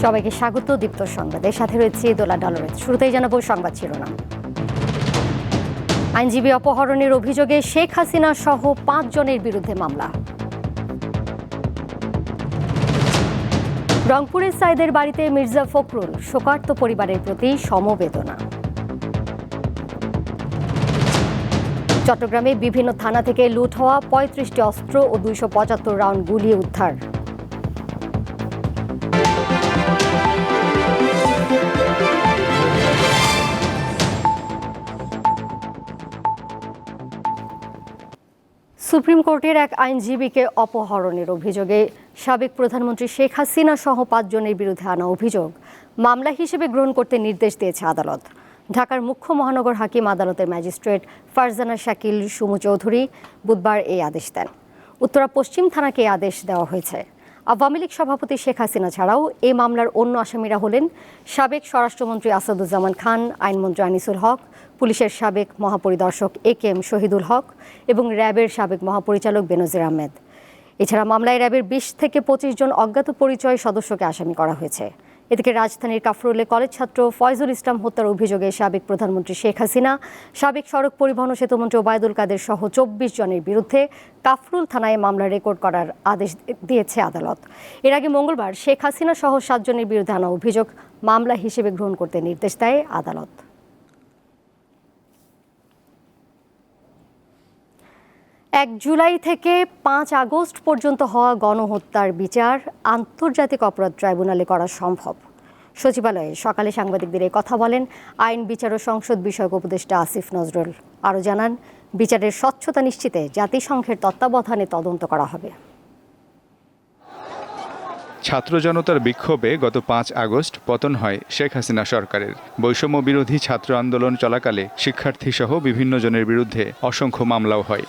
সবাইকে স্বাগত দীপ্ত সংবাদের সাথে রয়েছে দোলা ডালরেজ। শুরুতেই জানাবো সংবাদ শিরোনাম। আইনজীবী অপহরণের অভিযোগে শেখ হাসিনা সহ ৫ জনের বিরুদ্ধে মামলা। রংপুরের সাইদের বাড়িতে মির্জা ফখরুল, শোকার্ত পরিবারের প্রতি সমবেদনা। চট্টগ্রামে বিভিন্ন থানা থেকে লুট হওয়া ৩৫টি অস্ত্র ও ২৭৫ রাউন্ড গুলি উদ্ধার। সুপ্রিম কোর্টের এক আইনজীবীকে অপহরণের অভিযোগে সাবেক প্রধানমন্ত্রী শেখ হাসিনা সহ ৫ জনের বিরুদ্ধে আনা অভিযোগ মামলা হিসেবে গ্রহণ করতে নির্দেশ দিয়েছে আদালত। ঢাকার মুখ্য মহানগর হাকিম আদালতের ম্যাজিস্ট্রেট ফারজানা শাকিল সুমু চৌধুরী বুধবার এই আদেশ দেন। উত্তরা পশ্চিম থানাকে এই আদেশ দেওয়া হয়েছে। আওয়ামী লীগ সভাপতি শেখ হাসিনা ছাড়াও এই মামলার অন্য আসামিরা হলেন সাবেক স্বরাষ্ট্রমন্ত্রী আসাদুজ্জামান খান, আইনমন্ত্রী আনিসুল হক, পুলিশের সাবেক মহাপরিদর্শক AK-M শহীদুল হক এবং র্যাবের সাবেক মহাপরিচালক বেনজির আহমেদ। এছাড়া মামলায় র্যাবের ২০ থেকে ২৫ জন অজ্ঞাত পরিচয় সদস্যকে আসামি করা হয়েছে। এদিকে রাজধানীর কাফরুলে কলেজ ছাত্র ফয়জুল ইসলাম হত্যার অভিযোগে সাবেক প্রধানমন্ত্রী শেখ হাসিনা, সাবেক সড়ক পরিবহন ও সেতুমন্ত্রী ওবায়দুল কাদের সহ ২৪ জনের বিরুদ্ধে কাফরুল থানায় মামলা রেকর্ড করার আদেশ দিয়েছে আদালত। এর আগে মঙ্গলবার শেখ হাসিনা সহ ৭ জনের বিরুদ্ধে আনা অভিযোগ মামলা হিসেবে গ্রহণ করতে নির্দেশ দেয় আদালত। ১ জুলাই থেকে ৫ আগস্ট পর্যন্ত হওয়া গণহত্যার বিচার আন্তর্জাতিক অপরাধ ট্রাইব্যুনালে করা সম্ভব। সচিবালয়ে সকালে সাংবাদিকদের এই কথা বলেন আইন, বিচার ও সংসদ বিষয়ক উপদেষ্টা আসিফ নজরুল। আরও জানান, বিচারের স্বচ্ছতা নিশ্চিতে জাতিসংঘের তত্ত্বাবধানে তদন্ত করা হবে। ছাত্র জনতার বিক্ষোভে গত ৫ আগস্ট পতন হয় শেখ হাসিনা সরকারের। বৈষম্য বিরোধী ছাত্র আন্দোলন চলাকালে শিক্ষার্থীসহ বিভিন্ন জনের বিরুদ্ধে অসংখ্য মামলাও হয়।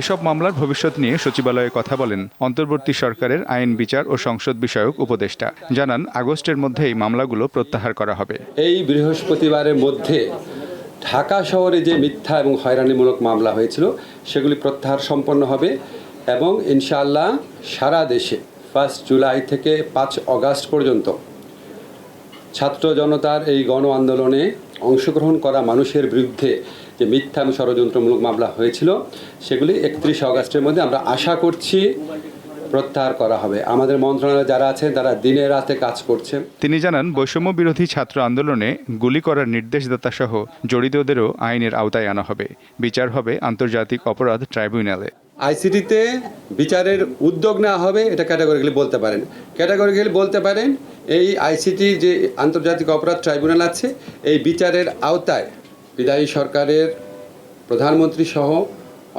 এসব মামলার ভবিষ্যৎ নিয়ে সচিবালয়ে কথা বলেন অন্তর্বর্তী সরকারের আইন, বিচার ও সংসদ বিষয়ক উপদেষ্টা। জানান, আগস্টের মধ্যেই মামলাগুলো প্রত্যাহার করা হবে। এই বৃহস্পতিবারের মধ্যে ঢাকা শহরে যে মিথ্যা এবং হয়রানিমূলক মামলা হয়েছিল সেগুলি প্রত্যাহার সম্পন্ন হবে এবং ইনশাআল্লাহ সারা দেশে 1 জুলাই থেকে 5 আগস্ট পর্যন্ত ছাত্র জনতার এই গণ আন্দোলনে অংশগ্রহণ করা মানুষের বিরুদ্ধে যে মিথ্যা এবং ষড়যন্ত্রমূলক মামলা হয়েছিল সেগুলি 31 আগস্টের মধ্যে আমরা আশা করছি প্রত্যাহার করা হবে। আমাদের মন্ত্রণালয়ে যারা আছেন তারা দিনে রাতে কাজ করছেন। তিনি জানান, বৈষম্য বিরোধী ছাত্র আন্দোলনে গুলি করার নির্দেশদাতা সহ জড়িতদেরও আইনের আওতায় আনা হবে। বিচার হবে আন্তর্জাতিক অপরাধ ট্রাইব্যুনালে। আইসিটিতে বিচারের উদ্যোগ নেওয়া হবে, এটা ক্যাটাগরিক্যালি বলতে পারেন এই আইসিটি যে আন্তর্জাতিক অপরাধ ট্রাইব্যুনাল আছে এই বিচারের আওতায় বিদায়ী সরকারের প্রধানমন্ত্রী সহ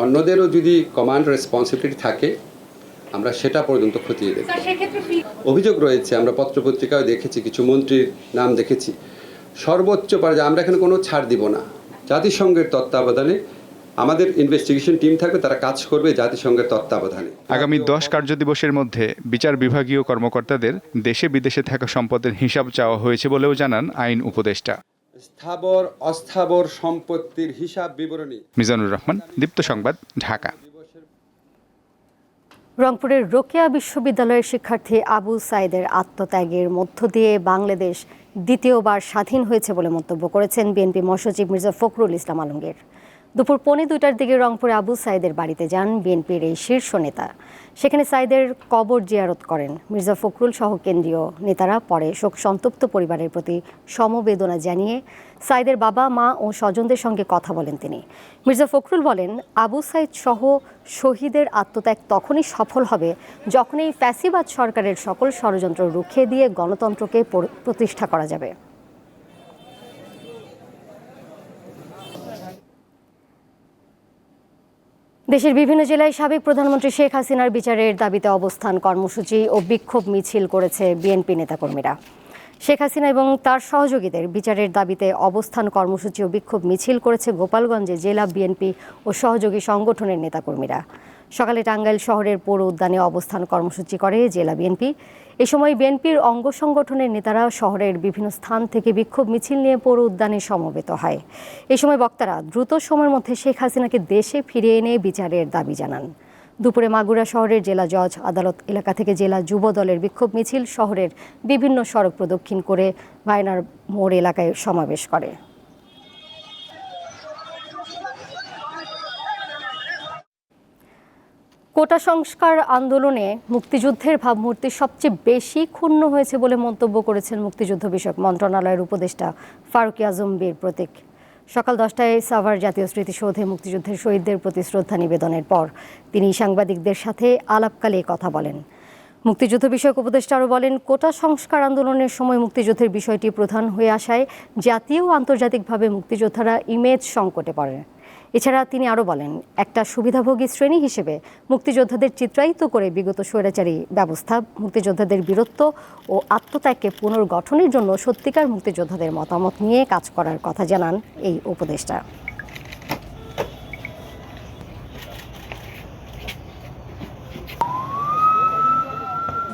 অন্যদেরও যদি কমান্ড রেসপন্সিবিলিটি থাকে আমরা সেটা পর্যন্ত খতিয়ে দেখব। অভিযোগ রয়েছে, আমরা পত্রপত্রিকায় দেখেছি, কিছু মন্ত্রীর নাম দেখেছি। সর্বোচ্চ পর্যায়ে আমরা এখানে কোনো ছাড় দিব না। জাতিসংঘের তত্ত্বাবধানে আমাদের ইনভেস্টিগেশন টিম থাকবে, তারা কাজ করবে জাতিসংঘের তত্ত্বাবধানে। আগামী 10 কার্যদিবসের মধ্যে বিচার বিভাগীয় কর্মকর্তাদের দেশে বিদেশে থাকা সম্পদের হিসাব চাওয়া হয়েছে বলেও জানান আইন উপদেষ্টা। স্থাবর অস্থাবর সম্পত্তির হিসাব বিবরণী। মিজানুর রহমান, দীপ্ত সংবাদ, ঢাকা। রংপুরের রোকেয়া বিশ্ববিদ্যালয়ের শিক্ষার্থী আবু সাইদের আত্মত্যাগের মধ্য দিয়ে বাংলাদেশ দ্বিতীয়বার স্বাধীন হয়েছে বলে মন্তব্য করেছেন বিএনপি মহাসচিব মির্জা ফখরুল ইসলাম আলমগীর। দুপুর 2:45টার দিকে রংপুরে আবু সাইদের বাড়িতে যান বিএনপির এই শীর্ষ নেতা। সেখানে সাইদের কবর জিয়ারত করেন মির্জা ফখরুল সহ কেন্দ্রীয় নেতারা। পরে শোক সন্তপ্ত পরিবারের প্রতি সমবেদনা জানিয়ে সাইদের বাবা, মা ও স্বজনদের সঙ্গে কথা বলেন তিনি। মির্জা ফখরুল বলেন, আবু সাইদ সহ শহীদের আত্মত্যাগ তখনই সফল হবে যখন এই ফ্যাসিবাদ সরকারের সকল ষড়যন্ত্র রুখে দিয়ে গণতন্ত্রকে প্রতিষ্ঠা করা যাবে। দেশের বিভিন্ন জেলায় সাবেক প্রধানমন্ত্রী শেখ হাসিনার বিচারের দাবিতে অবস্থান কর্মসূচি ও বিক্ষোভ মিছিল করেছে বিএনপি নেতাকর্মীরা। শেখ হাসিনা এবং তার সহযোগীদের বিচারের দাবিতে অবস্থান কর্মসূচি ও বিক্ষোভ মিছিল করেছে গোপালগঞ্জে জেলা বিএনপি ও সহযোগী সংগঠনের নেতাকর্মীরা। সকালে টাঙ্গাইল শহরের পৌর উদ্যানে অবস্থান কর্মসূচি করে জেলা বিএনপি। এ সময় বিএনপির অঙ্গ সংগঠনের নেতারা শহরের বিভিন্ন স্থান থেকে বিক্ষোভ মিছিল নিয়ে পৌর উদ্যানে সমবেত হয়। এ সময় বক্তারা দ্রুত সময়ের মধ্যে শেখ হাসিনাকে দেশে ফিরিয়ে এনে বিচারের দাবি জানান। দুপুরে মাগুরা শহরের জেলা জজ আদালত এলাকা থেকে জেলা যুব দলের বিক্ষোভ মিছিল শহরের বিভিন্ন সড়ক প্রদক্ষিণ করে ভাইনার মোড় এলাকায় সমাবেশ করে। কোটা সংস্কার আন্দোলনে মুক্তিযুদ্ধের ভাবমূর্তি সবচেয়ে বেশি ক্ষুণ্ণ হয়েছে বলে মন্তব্য করেছেন মুক্তিযুদ্ধ বিষয়ক মন্ত্রণালয়ের উপদেষ্টা ফারুক আজম বীর প্রতীক। সকাল 10টায় সাভার জাতীয় স্মৃতিসৌধে মুক্তিযুদ্ধের শহীদদের প্রতি শ্রদ্ধা নিবেদনের পর তিনি সাংবাদিকদের সাথে আলাপকালে কথা বলেন। মুক্তিযুদ্ধ বিষয়ক উপদেষ্টা আরও বলেন, কোটা সংস্কার আন্দোলনের সময় মুক্তিযুদ্ধের বিষয়টি প্রধান হয়ে আসায় জাতীয় ও আন্তর্জাতিকভাবে মুক্তিযোদ্ধারা ইমেজ সংকটে পড়েন। এছাড়া তিনি আরও বলেন, একটা সুবিধাভোগী শ্রেণী হিসেবে মুক্তিযোদ্ধাদের চিত্রায়িত করে বিগত স্বৈরাচারী ব্যবস্থা মুক্তিযোদ্ধাদের বীরত্ব ও আত্মত্যাগকে পুনর্গঠনের জন্য সত্যিকার মুক্তিযোদ্ধাদের মতামত নিয়ে কাজ করার কথা জানান এই উপদেষ্টা।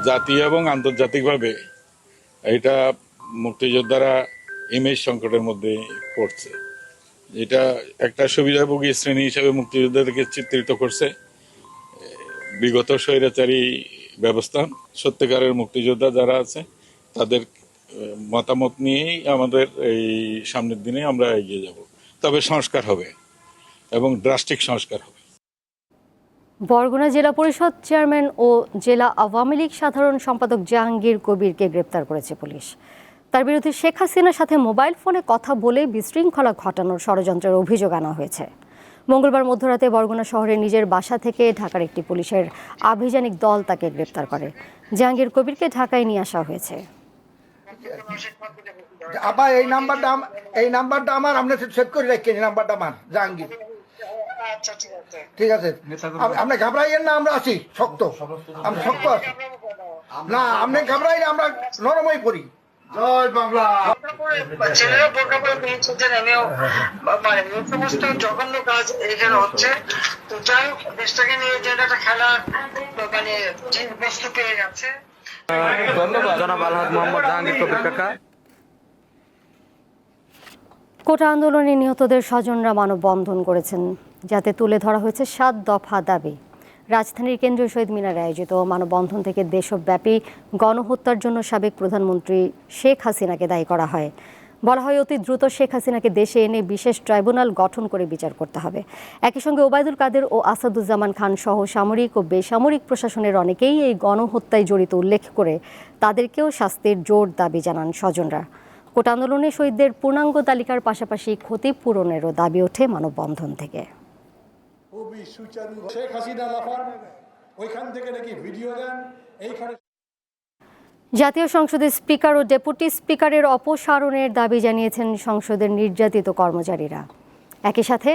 জাতীয় এবং আন্তর্জাতিকভাবে এটা মুক্তিযোদ্ধারা ইমেজ সংকটের মধ্যে পড়ছে। এটা একটা সুবিধাভোগী শ্রেণী হিসেবে মুক্তিযোদ্ধাদেরকে চিত্রিত করছে বিগত স্বৈরাচারী ব্যবস্থা। সত্যিকারের মুক্তিযোদ্ধা যারা আছে তাদের মতামত নিয়েই আমাদের এই সামনের দিনে আমরা এগিয়ে যাব। তবে সংস্কার হবে এবং ড্রাস্টিক সংস্কার হবে। বরগুনা জেলা পরিষদ চেয়ারম্যান ও জেলা আওয়ামী লীগ সাধারণ সম্পাদক জাহাঙ্গীর কবিরকে গ্রেপ্তার করেছে পুলিশ। তার বিরুদ্ধে শেখ হাসিনার সাথে মোবাইল ফোনে কথা বলে বিশৃঙ্খলা ঘটানোর ষড়যন্ত্রের অভিযোগ আনা হয়েছে। মঙ্গলবার মধ্যরাতে বরগুনা শহরের নিজের বাসা থেকে ঢাকার একটি পুলিশের আভিযানিক দল তাকে গ্রেপ্তার করে। জাহাঙ্গীর কবিরকে ঢাকায় নিয়ে আসা হয়েছে। আবার এই নাম্বারটা আমার আপনি সেভ করে রাখেন। এই নাম্বারটা আমার জাহাঙ্গীর। ঠিক আছে, আপনি ঘাবড়াইয়েন না, আমরা আছি শক্ত। আমরা শক্ত আছি না, আপনি ঘাবড়াইলে আমরা নরমই করি। জয় বাংলা। ছেলেরা বোরকা পরে বেরিয়েছে, নেমেও মানে সমস্ত জঘন্য কাজ এখানে হচ্ছে। তো যাই হোক, দেশটাকে নিয়ে যে একটা খেলার মানে বস্তু পেয়ে যাচ্ছে। ধন্যবাদ জনাব আলহাজ মোহাম্মদ জাহাঙ্গীর কবির কাকা। কোটা আন্দোলনে নিহতদের স্বজনরা মানববন্ধন করেছেন, যাতে তুলে ধরা হয়েছে 7 দফা দাবি। রাজধানীর কেন্দ্রীয় শহীদ মিনারে আয়োজিত মানববন্ধন থেকে দেশব্যাপী গণহত্যার জন্য সাবেক প্রধানমন্ত্রী শেখ হাসিনাকে দায়ী করা হয়। বলা হয়, অতি দ্রুত শেখ হাসিনাকে দেশে এনে বিশেষ ট্রাইব্যুনাল গঠন করে বিচার করতে হবে। একই সঙ্গে ওবায়দুল কাদের ও আসাদুজ্জামান খান সহ সামরিক ও বেসামরিক প্রশাসনের অনেকেই এই গণহত্যায় জড়িত উল্লেখ করে তাদেরকেও শাস্তির জোর দাবি জানান স্বজনরা। কোটা আন্দোলনে শহীদদের পূর্ণাঙ্গ তালিকার পাশাপাশি ক্ষতিপূরণেরও দাবি ওঠে মানববন্ধন থেকে। শেখ হাসিনা লাফান ওইখান থেকে নাকি ভিডিও দেন। এইখানে জাতীয় সংসদের স্পিকার ও ডেপুটি স্পিকারের অপসারণের দাবি জানিয়েছেন সংসদের নির্যাতিত কর্মচারীরা। একই সাথে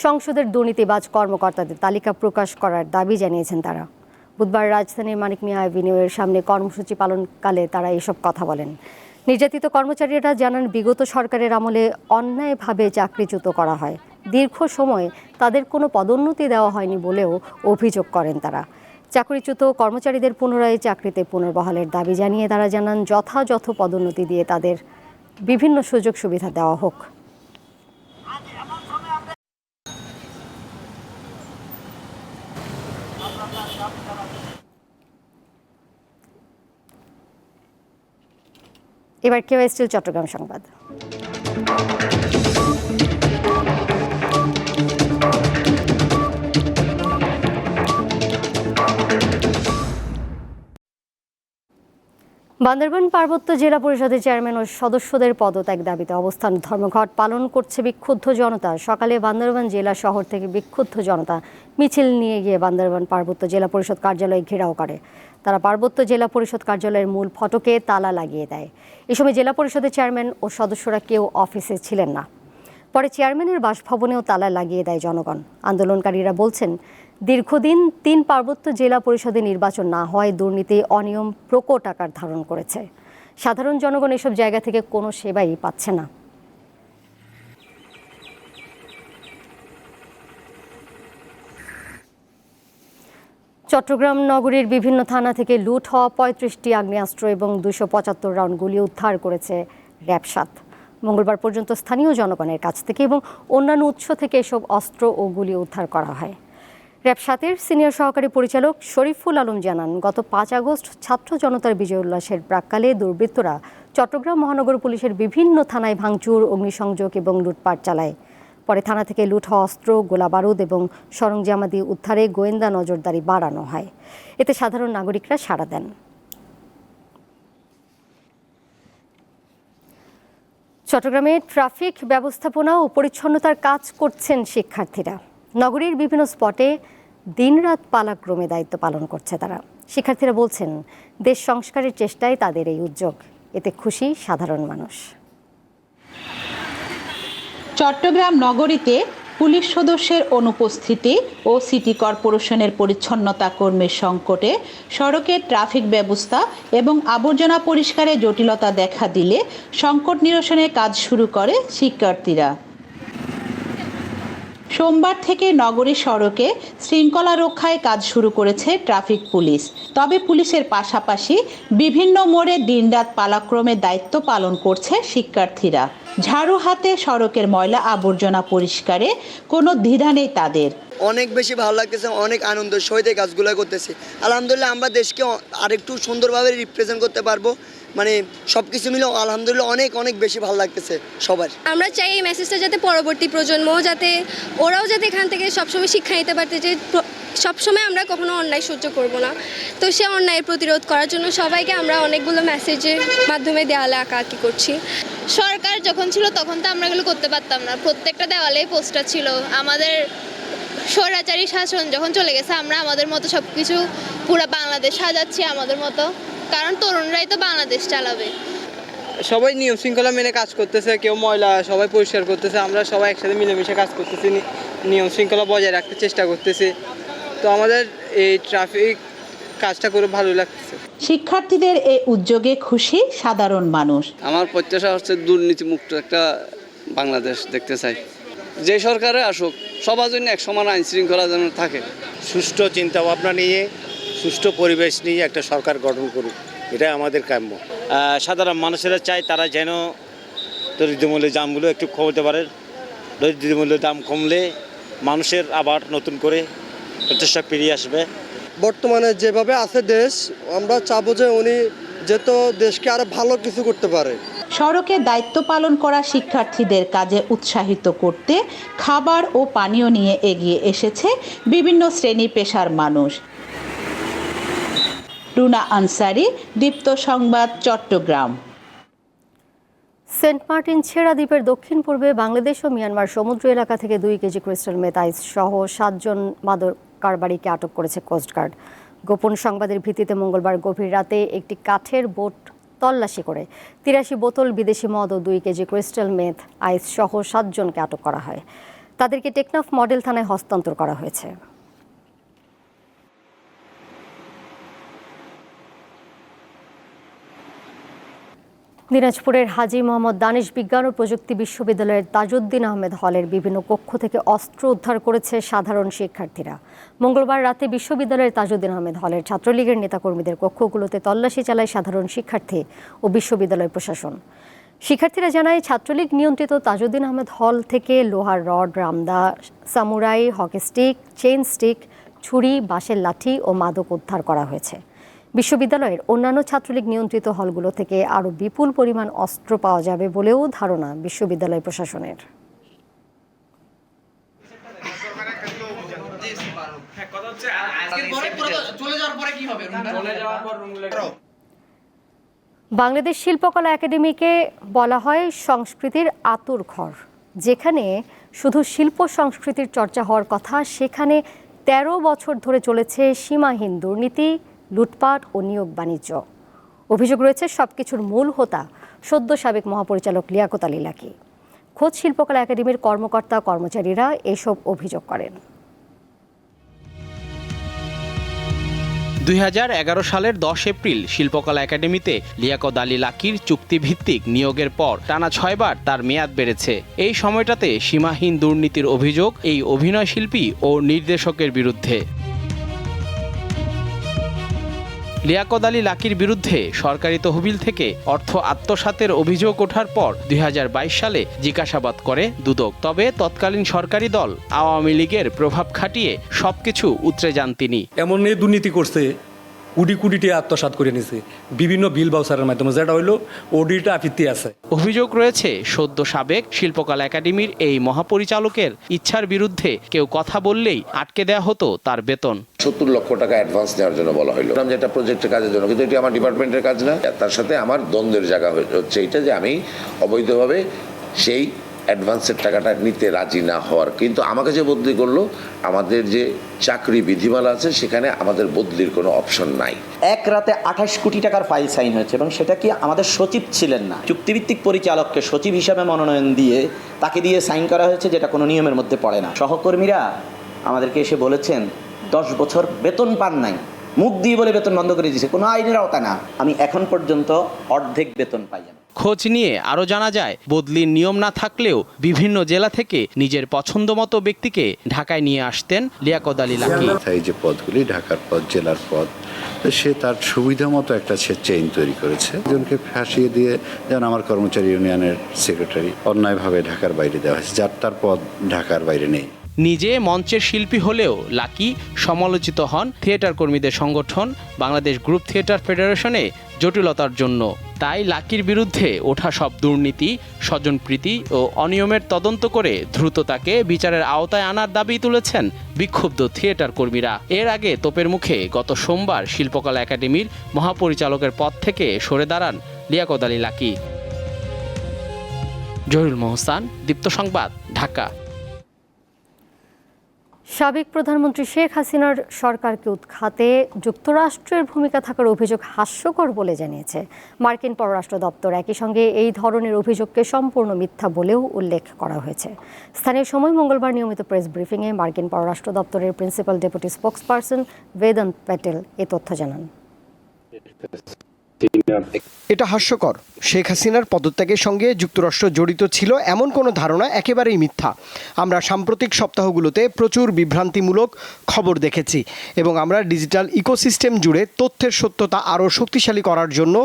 সংসদের দুর্নীতিবাজ কর্মকর্তাদের তালিকা প্রকাশ করার দাবি জানিয়েছেন তারা। বুধবার রাজধানীর মানিক মিয়া অ্যাভিনিউয়ের সামনে কর্মসূচি পালনকালে তারা এসব কথা বলেন। নির্যাতিত কর্মচারীরা জানান, বিগত সরকারের আমলে অন্যায়ভাবে চাকরিচ্যুত করা হয়। দীর্ঘ সময় তাদের কোনো পদোন্নতি দেওয়া হয়নি বলেও অভিযোগ করেন তারা। চাকরিচ্যুত কর্মচারীদের পুনরায় চাকরিতে পুনর্বহালের দাবি জানিয়ে তারা জানান, যথাযথ পদোন্নতি দিয়ে তাদের বিভিন্ন সুযোগ সুবিধা দেওয়া হোক। এবার কেউ স্টিল চট্টগ্রাম সংবাদ। বান্দরবান পার্বত্য জেলা পরিষদের চেয়ারম্যান ও সদস্যদের পদত্যাগ দাবিতে অবস্থান ধর্মঘট পালন করছে বিক্ষুব্ধ জনতা। সকালে বান্দরবান জেলা শহর থেকে বিক্ষুব্ধ জনতা মিছিল নিয়ে গিয়ে বান্দরবান পার্বত্য জেলা পরিষদ কার্যালয় ঘেরাও করে। তারা পার্বত্য জেলা পরিষদ কার্যালয়ের মূল ফটকে তালা লাগিয়ে দেয়। এ সময় জেলা পরিষদের চেয়ারম্যান ও সদস্যরা কেউ অফিসে ছিলেন না। পরে চেয়ারম্যানের বাসভবনেও তালা লাগিয়ে দেয় জনগণ। আন্দোলনকারীরা বলছেন, দীর্ঘদিন 3 পার্বত্য জেলা পরিষদে নির্বাচন না হওয়ায় দুর্নীতি অনিয়ম প্রকট আকার ধারণ করেছে। সাধারণ জনগণ এসব জায়গা থেকে কোনো সেবাই পাচ্ছে না। চট্টগ্রাম নগরীর বিভিন্ন থানা থেকে লুট হওয়া 35টি আগ্নেয়াস্ত্র এবং 275 রাউন্ড গুলি উদ্ধার করেছে র্যাব 7। মঙ্গলবার পর্যন্ত স্থানীয় জনগণের কাছ থেকে এবং অন্যান্য উৎস থেকে এসব অস্ত্র ও গুলি উদ্ধার করা হয়। র‍্যাব ৭-এর সিনিয়র সহকারী পরিচালক শরীফুল আলম জানান, গত ৫ আগস্ট ছাত্র জনতার বিজয় উল্লাসের প্রাক্কালে দুর্বৃত্তরা চট্টগ্রাম মহানগর পুলিশের বিভিন্ন থানায় ভাঙচুর, অগ্নিসংযোগ এবং লুটপাট চালায়। পরে থানা থেকে লুট হওয়া অস্ত্র, গোলাবারুদ এবং সরঞ্জামাদি উদ্ধারে গোয়েন্দা নজরদারি বাড়ানো হয়। এতে সাধারণ নাগরিকরা সাড়া দেন। চট্টগ্রামে ট্রাফিক ব্যবস্থাপনা ও পরিচ্ছন্নতার কাজ করছেন শিক্ষার্থীরা। নগরীর বিভিন্ন স্পটে দিনরাত পালাক্রমে দায়িত্ব পালন করছে তারা। শিক্ষার্থীরা বলছেন, দেশ সংস্কারের চেষ্টায় তাদের এই উদ্যোগ, এতে খুশি সাধারণ মানুষ। চট্টগ্রাম নগরীতে পুলিশ সদস্যের অনুপস্থিতি ও সিটি কর্পোরেশনের পরিচ্ছন্নতা কর্মীর সংকটে সড়কের ট্রাফিক ব্যবস্থা এবং আবর্জনা পরিষ্কারে জটিলতা দেখা দিলে সংকট নিরসনের কাজ শুরু করে শিক্ষার্থীরা। সোমবার থেকে নগরী সড়কে শৃঙ্খলা রক্ষায় কাজ শুরু করেছে ট্রাফিক পুলিশ। তবে পুলিশের পাশাপাশি বিভিন্ন মোড়ে দিনরাত পালাক্রমে দায়িত্ব পালন করছে শিক্ষার্থীরা। ঝাড়ু হাতে সড়কের ময়লা আবর্জনা পরিষ্কারে কোনো দ্বিধা নেই তাদের। অনেক বেশি ভালো লাগতেছে, অনেক আনন্দ সহিত কাজগুলো করতেছে। আলহামদুলিল্লাহ আমরা দেশকে আরেকটু সুন্দরভাবে রিপ্রেজেন্ট করতে পারবো। মানে সব কিছু মিলে আলহামদুলিল্লাহ অনেক অনেক বেশি ভালো লাগতেছে সবার। আমরা চাই এই মেসেজটা যাতে পরবর্তী প্রজন্ম যাতে ওরাও যাতে এখান থেকে সবসময় শিক্ষা নিতে পারতে, যে সবসময় আমরা কখনো অন্যায় সহ্য করব না। তো সে অন্যায়ের প্রতিরোধ করার জন্য সবাইকে আমরা অনেকগুলো মেসেজের মাধ্যমে দেওয়ালে আঁকাআঁকি করছি। সরকার যখন ছিল তখন তো আমরা এগুলো করতে পারতাম না, প্রত্যেকটা দেওয়ালেই পোস্টার ছিল। আমাদের স্বৈরাচারী শাসন যখন চলে গেছে, আমরা আমাদের মতো সব কিছু পুরো বাংলাদেশ সাজাচ্ছি আমাদের মতো, কারণ তরুণরাই তো বাংলাদেশ চালাবে। সবাই নিয়ম শৃঙ্খলা মেনে কাজ করতেছে, কেউ ময়লা সবাই পরিষ্কার করতেছে, আমরা সবাই একসাথে মিলেমিশে কাজ করতেছি, নিয়ম শৃঙ্খলা বজায় রাখতে চেষ্টা করতেছি। তো আমাদের এই ট্রাফিক কাজটা করে ভালো লাগতেছে। শিক্ষার্থীদের এই উদ্যোগে খুশি সাধারণ মানুষ। আমার প্রত্যাশা হচ্ছে দুর্নীতিমুক্ত একটা বাংলাদেশ দেখতে চাই। যে সরকারে আসুক সবার জন্য এক সমান আইন শৃঙ্খলা যেন থাকে। সুষ্ঠু চিন্তাভাবনা নিয়ে, সুষ্ঠু পরিবেশ নিয়ে একটা সরকার গঠন করুক, এটাই আমাদের কাম্য। সাধারণ মানুষেরা চায় তারা যেন দ্রব্যমূল্যের দামগুলো একটু কমাতে পারে। দ্রব্যমূল্যের দাম কমলে মানুষের আবার নতুন করে প্রচেষ্টা ফিরিয়ে আসবে। বর্তমানে যেভাবে আছে দেশ, আমরা চাবো যে উনি যেহেতু দেশকে আরো ভালো কিছু করতে পারে। সড়কে দায়িত্ব পালন করা শিক্ষার্থীদের কাজে উৎসাহিত করতে খাবার ও পানীয় নিয়ে এগিয়ে এসেছে বিভিন্ন শ্রেণী পেশার মানুষ। রুনা আনসারি, দীপ্ত সংবাদ, চট্টগ্রাম। সেন্ট মার্টিন ছেড়া দ্বীপের দক্ষিণ পূর্বে বাংলাদেশ ও মিয়ানমার সমুদ্র এলাকা থেকে 2 কেজি ক্রিস্টাল মেথ আইস সহ 7 জন মাদক কারবারিকে আটক করেছে কোস্টগার্ড। গোপন সংবাদের ভিত্তিতে মঙ্গলবার গভীর রাতে একটি কাঠের বোট তল্লাশি করে 83 বোতল বিদেশি মদ ও 2 কেজি ক্রিস্টাল মেথ আইস সহ 7 জনকে আটক করা হয়। তাদেরকে টেকনাফ মডেল থানায় হস্তান্তর করা হয়েছে। দিনাজপুরের হাজী মোহাম্মদ দানিশ বিজ্ঞান ও প্রযুক্তি বিশ্ববিদ্যালয়ের তাজউদ্দিন আহমেদ হলের বিভিন্ন কক্ষ থেকে অস্ত্র উদ্ধার করেছে সাধারণ শিক্ষার্থীরা। মঙ্গলবার রাতে বিশ্ববিদ্যালয়ের তাজউদ্দিন আহমেদ হলের ছাত্রলীগের নেতাকর্মীদের কক্ষগুলোতে তল্লাশি চালায় সাধারণ শিক্ষার্থী ও বিশ্ববিদ্যালয় প্রশাসন। শিক্ষার্থীরা জানায়, ছাত্রলীগ নিয়ন্ত্রিত তাজউদ্দিন আহমেদ হল থেকে লোহার রড, রামদা, samurai, hockey stick, chain stick, ছুরি, বাঁশের লাঠি ও মাদক উদ্ধার করা হয়েছে। বিশ্ববিদ্যালয়ের অন্যান্য ছাত্রলীগ নিয়ন্ত্রিত হলগুলো থেকে আরও বিপুল পরিমাণ অস্ত্র পাওয়া যাবে বলেও ধারণা বিশ্ববিদ্যালয় প্রশাসনের। বাংলাদেশ শিল্পকলা একাডেমিকে বলা হয় সংস্কৃতির আতুরঘর। যেখানে শুধু শিল্প সংস্কৃতির চর্চা হওয়ার কথা, সেখানে 13 বছর ধরে চলেছে সীমাহীন দুর্নীতি, লুটপাট ও নিয়োগ বাণিজ্য। অভিযোগ রয়েছে সবকিছুর মূল হোতা সদ্য সাবেক মহাপরিচালক লিয়াকত আলী লাকী। খোদ শিল্পকলা একাডেমির কর্মকর্তা কর্মচারীরা এসব অভিযোগ করেন। 2011 সালের 10 এপ্রিল শিল্পকলা একাডেমিতে লিয়াকত আলী লাকীর চুক্তিভিত্তিক নিয়োগের পর টানা 6 বার তার মেয়াদ বেড়েছে। এই সময়টাতে সীমাহীন দুর্নীতির অভিযোগ এই অভিনয় শিল্পী ও নির্দেশকের বিরুদ্ধে। লিয়াকত আলী লাকির বিরুদ্ধে সরকারি তহবিল থেকে অর্থ আত্মসাতের অভিযোগ ওঠার পর 2022 সালে জিজ্ঞাসাবাদ করে দুদক। তবে তৎকালীন সরকারি দল আওয়ামী লীগের প্রভাব খাটিয়ে সবকিছু উতরে যান তিনি। এমন দুর্নীতি করছে, কোটি কোটি টাকা আত্মসাৎ করে নিছে বিভিন্ন বিল বাউচারের মাধ্যমে, যেটা হইলো অডিটটা আপত্তি আছে। অভিযোগ রয়েছে সদ্য সাবেক শিল্পকলা একাডেমির এই মহাপরিচালকের ইচ্ছার বিরুদ্ধে কেউ কথা বললেই আটকে দেয়া হতো তার বেতন। 70 লক্ষ টাকা অ্যাডভান্স নেওয়ার জন্য বলা হলো, যেটা প্রজেক্টের কাজের জন্য, কিন্তু এটি আমার ডিপার্টমেন্টের কাজ না। তার সাথে আমার দ্বন্দ্বের জায়গা হচ্ছে এইটা যে আমি অবৈধভাবে সেই অ্যাডভান্সের টাকাটা নিতে রাজি না হওয়ার। কিন্তু আমাকে যে বদলি করলো, আমাদের যে চাকরি বিধিমালা আছে সেখানে আমাদের বদলির কোনো অপশন নাই। এক রাতে 28 কোটি টাকার ফাইল সাইন হয়েছে এবং সেটা কি আমাদের সচিব ছিলেন না, চুক্তিভিত্তিক পরিচালককে সচিব হিসাবে মনোনয়ন দিয়ে তাকে দিয়ে সাইন করা হয়েছে, যেটা কোনো নিয়মের মধ্যে পড়ে না। সহকর্মীরা আমাদেরকে এসে বলেছেন 10 বছর বেতন পান নাই, মুখ দিয়ে বলে বেতন বন্ধ করে দিয়েছে, কোনো আইনের আওতা না। আমি এখন পর্যন্ত অর্ধেক বেতন পাই। খোঁজ নিয়ে আরো জানা যায়, বদলির নিয়ম না থাকলেও বিভিন্ন জেলা থেকে নিজের পছন্দমতো ব্যক্তিকে ঢাকায় নিয়ে আসতেন লিয়াকত আলী লাকি। এই যে পদগুলি ঢাকার পদ, জেলার পদ, সে তার সুবিধা মতো একটা চেইন তৈরি করেছে। একজনকে ফাঁসিয়ে দিয়ে, যেমন আমার কর্মচারী ইউনিয়নের সেক্রেটারি অন্যায়ভাবে ঢাকার বাইরে দেওয়া হয়েছে, যার তার পদ ঢাকার বাইরে নেই। নিজে মঞ্চের শিল্পী হলেও লাকি সমালোচিত হন থিয়েটার কর্মীদের সংগঠন বাংলাদেশ গ্রুপ থিয়েটার ফেডারেশনে জটিলতার জন্য। তাই লাকির বিরুদ্ধে ওঠা সব দুর্নীতি, স্বজনপ্রীতি ও অনিয়মের তদন্ত করে দ্রুত তাকে বিচারের আওতায় আনার দাবি তুলেছেন বিক্ষুব্ধ থিয়েটার কর্মীরা। এর আগে তোপের মুখে গত সোমবার শিল্পকলা একাডেমির মহাপরিচালকের পদ থেকে সরে দাঁড়ান লিয়াকত আলী লাকি। জহিরুল মোহসান, দীপ্ত সংবাদ, ঢাকা। সাবেক প্রধানমন্ত্রী শেখ হাসিনার সরকারকে উৎখাতে যুক্তরাষ্ট্রের ভূমিকা থাকার অভিযোগ হাস্যকর বলে জানিয়েছে মার্কিন পররাষ্ট্র দপ্তর। একই সঙ্গে এই ধরনের অভিযোগকে সম্পূর্ণ মিথ্যা বলেও উল্লেখ করা হয়েছে। স্থানীয় সময় মঙ্গলবার নিয়মিত প্রেস ব্রিফিংয়ে মার্কিন পররাষ্ট্র দপ্তরের principal deputy spokesperson Vedant Patel এ তথ্য জানান। এটা হাস্যকর। শেখ হাসিনার পদত্যাগের সঙ্গে যুক্তরাষ্ট্র জড়িত ছিল এমন কোনো ধারণা একেবারেই মিথ্যা। আমরা সাম্প্রতিক সপ্তাহগুলোতে প্রচুর বিভ্রান্তিমূলক খবর দেখেছি এবং আমরা ডিজিটাল ইকোসিস্টেম জুড়ে তথ্যের সত্যতা আরও শক্তিশালী করার জন্য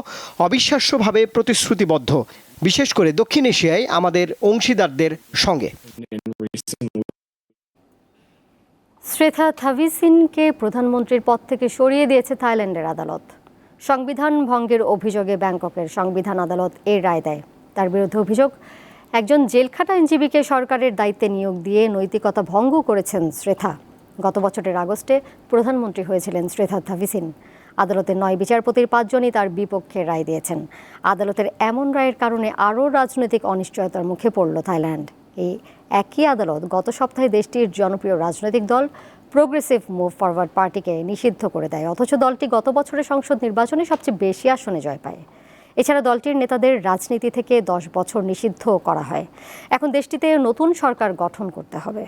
অবিশ্বাস্যভাবে প্রতিশ্রুতিবদ্ধ, বিশেষ করে দক্ষিণ এশিয়ায় আমাদের অংশীদারদের সঙ্গে। শ্রেথা থাভিসিনকে প্রধানমন্ত্রীর পদ থেকে সরিয়ে দিয়েছে থাইল্যান্ডের আদালত। সংবিধান ভঙ্গের অভিযোগে ব্যাংককের সংবিধান আদালত এর রায় দেয়। তার বিরুদ্ধে অভিযোগ, একজন জেলখাটা আইনজীবীকে সরকারের দায়িত্বে নিয়োগ দিয়ে নৈতিকতা ভঙ্গ করেছেন শ্রেথা। গত বছরের আগস্টে প্রধানমন্ত্রী হয়েছিলেন শ্রেথা থাভিসিন। আদালতের 9 বিচারপতির 5 জনই তার বিপক্ষে রায় দিয়েছেন। আদালতের এমন রায়ের কারণে আরও রাজনৈতিক অনিশ্চয়তার মুখে পড়ল থাইল্যান্ড। এই একই আদালত গত সপ্তাহে দেশটির জনপ্রিয় রাজনৈতিক দল প্রোগ্রেসিভ মুভ ফরওয়ার্ড পার্টিকে নিষিদ্ধ করে দেয়, অথচ দলটি গত বছরের সংসদ নির্বাচনে সবচেয়ে বেশি আসনে জয় পায়। এছাড়া দলটির নেতাদের রাজনীতি থেকে 10 বছর নিষিদ্ধ করা হয়। এখন দেশটিতে নতুন সরকার গঠন করতে হবে।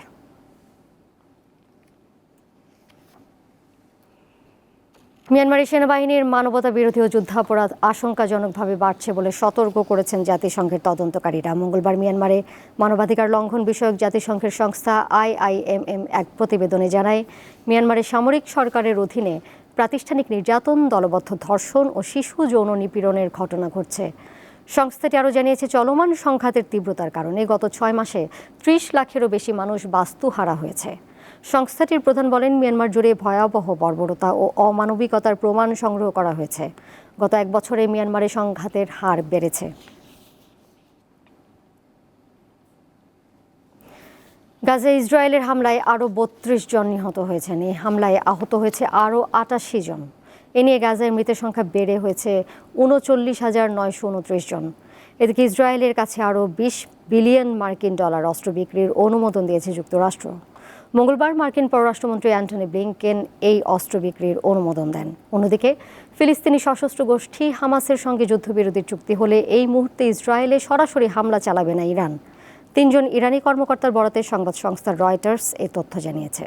মিয়ানমারের সেনাবাহিনীর মানবতা বিরোধী ও যুদ্ধাপরাধ আশঙ্কাজনকভাবে বাড়ছে বলে সতর্ক করেছেন জাতিসংঘের তদন্তকারীরা। মঙ্গলবার মিয়ানমারে মানবাধিকার লঙ্ঘন বিষয়ক জাতিসংঘের সংস্থা IIMM এক প্রতিবেদনে জানায়, মিয়ানমারের সামরিক সরকারের অধীনে প্রাতিষ্ঠানিক নির্যাতন, দলবদ্ধ ধর্ষণ ও শিশু যৌন নিপীড়নের ঘটনা ঘটছে। সংস্থাটি আরও জানিয়েছে, চলমান সংঘাতের তীব্রতার কারণে গত 6 মাসে 30 লাখেরও বেশি মানুষ বাস্তুহারা হয়েছে। সংস্থাটির প্রধান বলেন, মিয়ানমার জুড়ে ভয়াবহ বর্বরতা ও অমানবিকতার প্রমাণ সংগ্রহ করা হয়েছে। গত 1 বছরে মিয়ানমারে সংঘাতের হার বেড়েছে। গাজায় ইসরায়েলের হামলায় আরও 32 জন নিহত হয়েছেন। এই হামলায় আহত হয়েছে আরও 88 জন। এ নিয়ে গাজায় মৃতের সংখ্যা বেড়ে হয়েছে 39,929 জন। এদিকে ইসরায়েলের কাছে আরও $20 বিলিয়ন মার্কিন অস্ত্র বিক্রির অনুমোদন দিয়েছে যুক্তরাষ্ট্র। মঙ্গলবার মার্কিন পররাষ্ট্রমন্ত্রী অ্যান্টনি ব্লিংকেন এই অস্ত্র বিক্রির অনুমোদন দেন। অন্যদিকে ফিলিস্তিনি সশস্ত্র গোষ্ঠী হামাসের সঙ্গে যুদ্ধবিরতির চুক্তি হলে এই মুহূর্তে ইসরায়েলে সরাসরি হামলা চালাবে না ইরান। 3 জন ইরানি কর্মকর্তার বরাতে সংবাদ সংস্থা রয়টার্স এই তথ্য জানিয়েছে।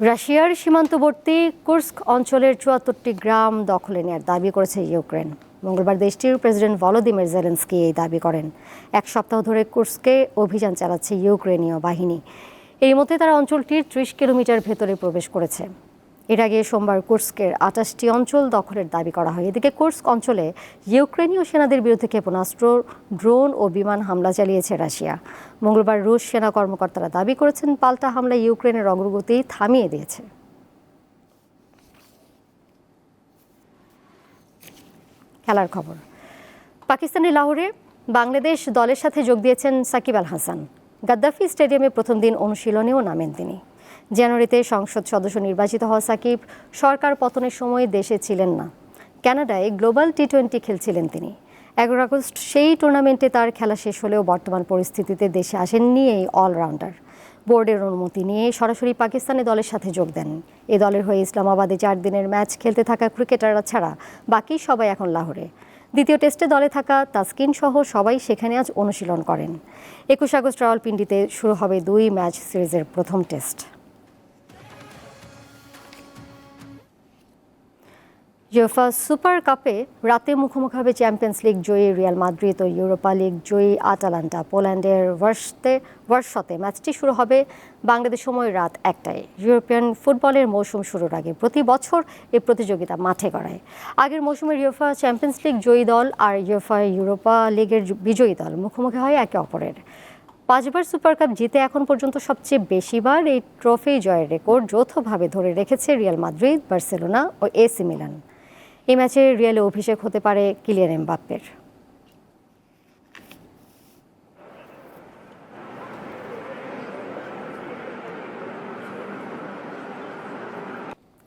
রাশিয়ার সীমান্তবর্তী কুর্স্ক অঞ্চলের 74টি গ্রাম দখলে নেওয়ার দাবি করেছে ইউক্রেন। মঙ্গলবার দেশটির প্রেসিডেন্ট ভলোদিমির জেলেনস্কি এই দাবি করেন। 1 সপ্তাহ ধরে কুর্স্কে অভিযান চালাচ্ছে ইউক্রেনীয় বাহিনী। এর মধ্যে তারা অঞ্চলটির 30 কিলোমিটার ভেতরে প্রবেশ করেছে। এর আগে সোমবার কুর্স্কের 28টি অঞ্চল দখলের দাবি করা হয়। এদিকে কুর্স্ক অঞ্চলে ইউক্রেনীয় সেনাদের বিরুদ্ধে ক্ষেপণাস্ত্র, ড্রোন ও বিমান হামলা চালিয়েছে রাশিয়া। মঙ্গলবার রুশ সেনা কর্মকর্তারা দাবি করেছেন পাল্টা হামলায় ইউক্রেনের অগ্রগতি থামিয়ে দিয়েছে। খেলার খবর। পাকিস্তানের লাহোরে বাংলাদেশ দলের সাথে যোগ দিয়েছেন সাকিব আল হাসান। গাদ্দাফি স্টেডিয়ামে প্রথম দিন অনুশীলনেও নামেন তিনি। জানুয়ারিতে সংসদ সদস্য নির্বাচিত হওয়া সাকিব সরকার পতনের সময় দেশে ছিলেন না। কানাডায় গ্লোবাল টি20 খেলছিলেন তিনি। 11 আগস্ট সেই টুর্নামেন্টে তার খেলা শেষ হলেও বর্তমান পরিস্থিতিতে দেশে আসেননি এই অলরাউন্ডার। বোর্ডের অনুমতি নিয়ে সরাসরি পাকিস্তানি দলের সাথে যোগ দেন। এই দলের হয়ে ইসলামাবাদে 4 দিনের ম্যাচ খেলতে থাকা ক্রিকেটাররা ছাড়া বাকি সবাই এখন লাহোরে। দ্বিতীয় টেস্টে দলে থাকা তাসকিন সহ সবাই সেখানে আজ অনুশীলন করেন। 21 আগস্ট রাওয়ালপিন্ডিতে শুরু হবে 2 ম্যাচ সিরিজের প্রথম টেস্ট। ইউএফা সুপার কাপে রাতে মুখোমুখি হবে চ্যাম্পিয়ন্স লিগ জয়ী রিয়াল মাদ্রিদ ও ইউরোপা লিগ জয়ী আটালান্টা। পোল্যান্ডের ওয়ারশতে ম্যাচটি শুরু হবে বাংলাদেশ সময় রাত 1টায়। ইউরোপিয়ান ফুটবলের মৌসুম শুরুর আগে প্রতি বছর এই প্রতিযোগিতা মাঠে গড়ায়। আগের মৌসুমের ইউএফা চ্যাম্পিয়ন্স লিগ জয়ী দল আর ইউএফা ইউরোপা লিগের বিজয়ী দল মুখোমুখি হয় একে অপরের। 5বার সুপার কাপ জিতে এখন পর্যন্ত সবচেয়ে বেশিবার এই ট্রফি জয়ের রেকর্ড যৌথভাবে ধরে রেখেছে রিয়াল মাদ্রিদ, বার্সেলোনা ও এসি মিলান। এই ম্যাচে রিয়ালে অভিষেক হতে পারে কিলিয়ান এমবাপ্পের।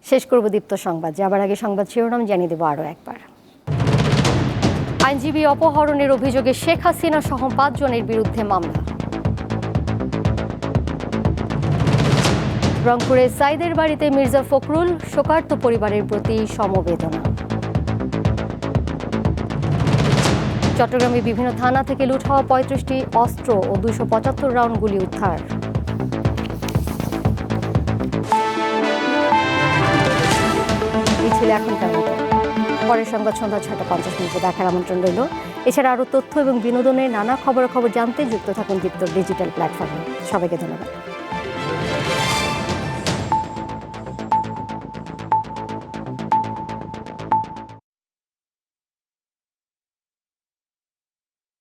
শেষ করব দীপ্ত সংবাদ। যাবার আগে সংবাদ শিরোনাম জানিয়ে দেব আরও একবার। আইনজীবী অপহরণের অভিযোগে শেখ হাসিনা সহ 5 জনের বিরুদ্ধে মামলা। রংপুরে সাইদের বাড়িতে মির্জা ফখরুল, শোকার্ত পরিবারের প্রতি সমবেদনা। চট্টগ্রামে বিভিন্ন থানা থেকে লুট হওয়া 35টি অস্ত্র ও 275 রাউন্ড গুলি উদ্ধার। এই ছিল এখনকার মতো। পরের সংবাদ সন্ধ্যা 6:50 দেখার আমন্ত্রণ রইল। এছাড়া আরও তথ্য এবং বিনোদনের নানা খবরাখবর জানতে যুক্ত থাকুন দীপ্তর ডিজিটাল প্ল্যাটফর্মে। সবাইকে ধন্যবাদ।